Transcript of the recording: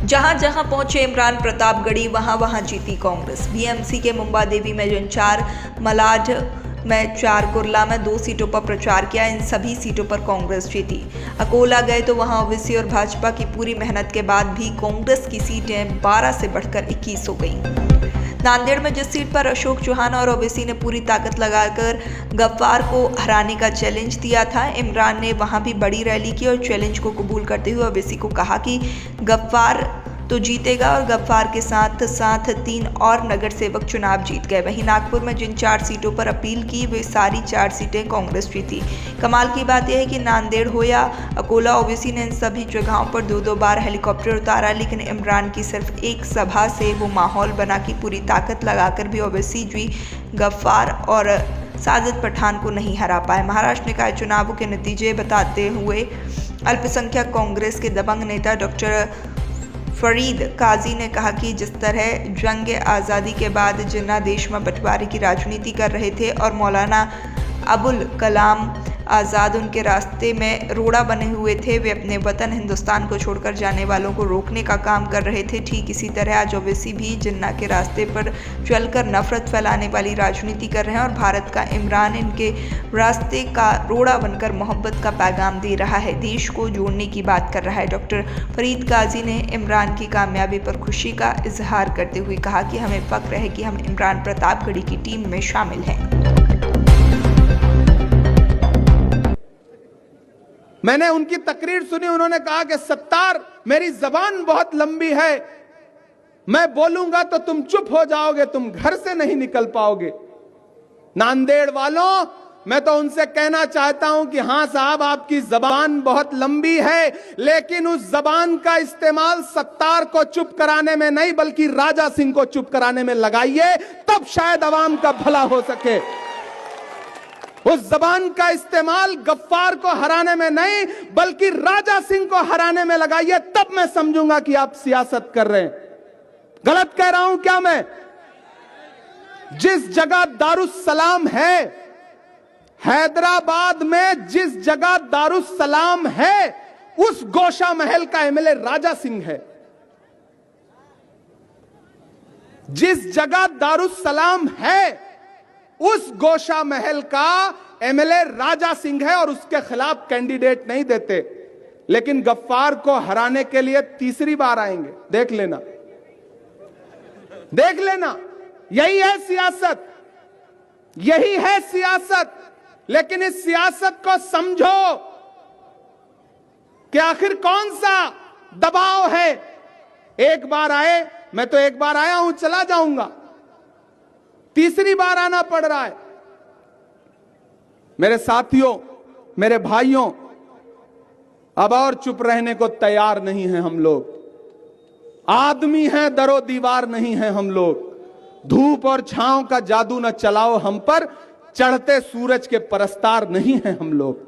जहां जहां पहुंचे इमरान प्रतापगढ़ी वहां वहां जीती कांग्रेस। बीएमसी के मुंबा देवी में जिन 4, मलाड में 4, कुर्ला में 2 सीटों पर प्रचार किया, इन सभी सीटों पर कांग्रेस जीती। अकोला गए तो वहां ओवैसी और भाजपा की पूरी मेहनत के बाद भी कांग्रेस की सीटें 12 से बढ़कर 21 हो गईं। नांदेड़ में जिस सीट पर अशोक चौहान और ओवैसी ने पूरी ताकत लगाकर गफ्फार को हराने का चैलेंज दिया था, इमरान ने वहां भी बड़ी रैली की और चैलेंज को कबूल करते हुए ओवैसी को कहा कि गफ्फार तो जीतेगा और गफ्फार के साथ साथ 3 और नगर सेवक चुनाव जीत गए। वहीं नागपुर में जिन 4 सीटों पर अपील की, वे सारी 4 सीटें कांग्रेस जीती। कमाल की बात यह है कि नांदेड़ हो या अकोला, ओवैसी ने इन सभी जगहों पर 2-2 बार हेलीकॉप्टर उतारा, लेकिन इमरान की सिर्फ एक सभा से वो माहौल बना कि पूरी ताकत लगाकर भी ओवैसी जी गफ्फार और साजिद पठान को नहीं हरा पाए। महाराष्ट्र निकाय चुनावों के नतीजे बताते हुए अल्पसंख्यक कांग्रेस के दबंग नेता डॉक्टर फरीद काजी ने कहा कि जिस तरह जंग आज़ादी के बाद जिन्ना देश में बंटवारे की राजनीति कर रहे थे और मौलाना अबुल कलाम आज़ाद उनके रास्ते में रोड़ा बने हुए थे, वे अपने वतन हिंदुस्तान को छोड़कर जाने वालों को रोकने का काम कर रहे थे, ठीक इसी तरह आज ओवैसी भी जिन्ना के रास्ते पर चलकर नफरत फैलाने वाली राजनीति कर रहे हैं और भारत का इमरान इनके रास्ते का रोड़ा बनकर मोहब्बत का पैगाम दे रहा है, देश को जोड़ने की बात कर रहा है। डॉक्टर फरीद काजी ने इमरान की कामयाबी पर खुशी का इजहार करते हुए कहा कि हमें फख्र है कि हम इमरान प्रतापगढ़ी की टीम में शामिल हैं। मैंने उनकी तकरीर सुनी, उन्होंने कहा कि सत्तार मेरी जबान बहुत लंबी है, मैं बोलूंगा तो तुम चुप हो जाओगे, तुम घर से नहीं निकल पाओगे। नांदेड़ वालों, मैं तो उनसे कहना चाहता हूं कि हां साहब, आपकी जबान बहुत लंबी है, लेकिन उस जबान का इस्तेमाल सत्तार को चुप कराने में नहीं बल्कि राजा सिंह को चुप कराने में लगाइए, तब शायद अवाम का भला हो सके। उस जबान का इस्तेमाल गफ्फार को हराने में नहीं बल्कि राजा सिंह को हराने में लगाइए, तब मैं समझूंगा कि आप सियासत कर रहे हैं। गलत कह रहा हूं क्या मैं? जिस जगह दारुस्सलाम है, हैदराबाद में जिस जगह दारुस्सलाम है, उस गोशा महल का एमएलए राजा सिंह है। जिस जगह दारुस्सलाम है, उस गोशा महल का एमएलए राजा सिंह है और उसके खिलाफ कैंडिडेट नहीं देते, लेकिन गफ्फार को हराने के लिए तीसरी बार आएंगे। देख लेना, देख लेना, यही है सियासत, यही है सियासत। लेकिन इस सियासत को समझो कि आखिर कौन सा दबाव है। एक बार आए, मैं तो एक बार आया हूं, चला जाऊंगा, तीसरी बार आना पड़ रहा है। मेरे साथियों, मेरे भाइयों, अब और चुप रहने को तैयार नहीं हैं हम लोग। आदमी हैं, दरो दीवार नहीं हैं हम लोग। धूप और छांव का जादू न चलाओ हम पर, चढ़ते सूरज के परस्तार नहीं हैं हम लोग।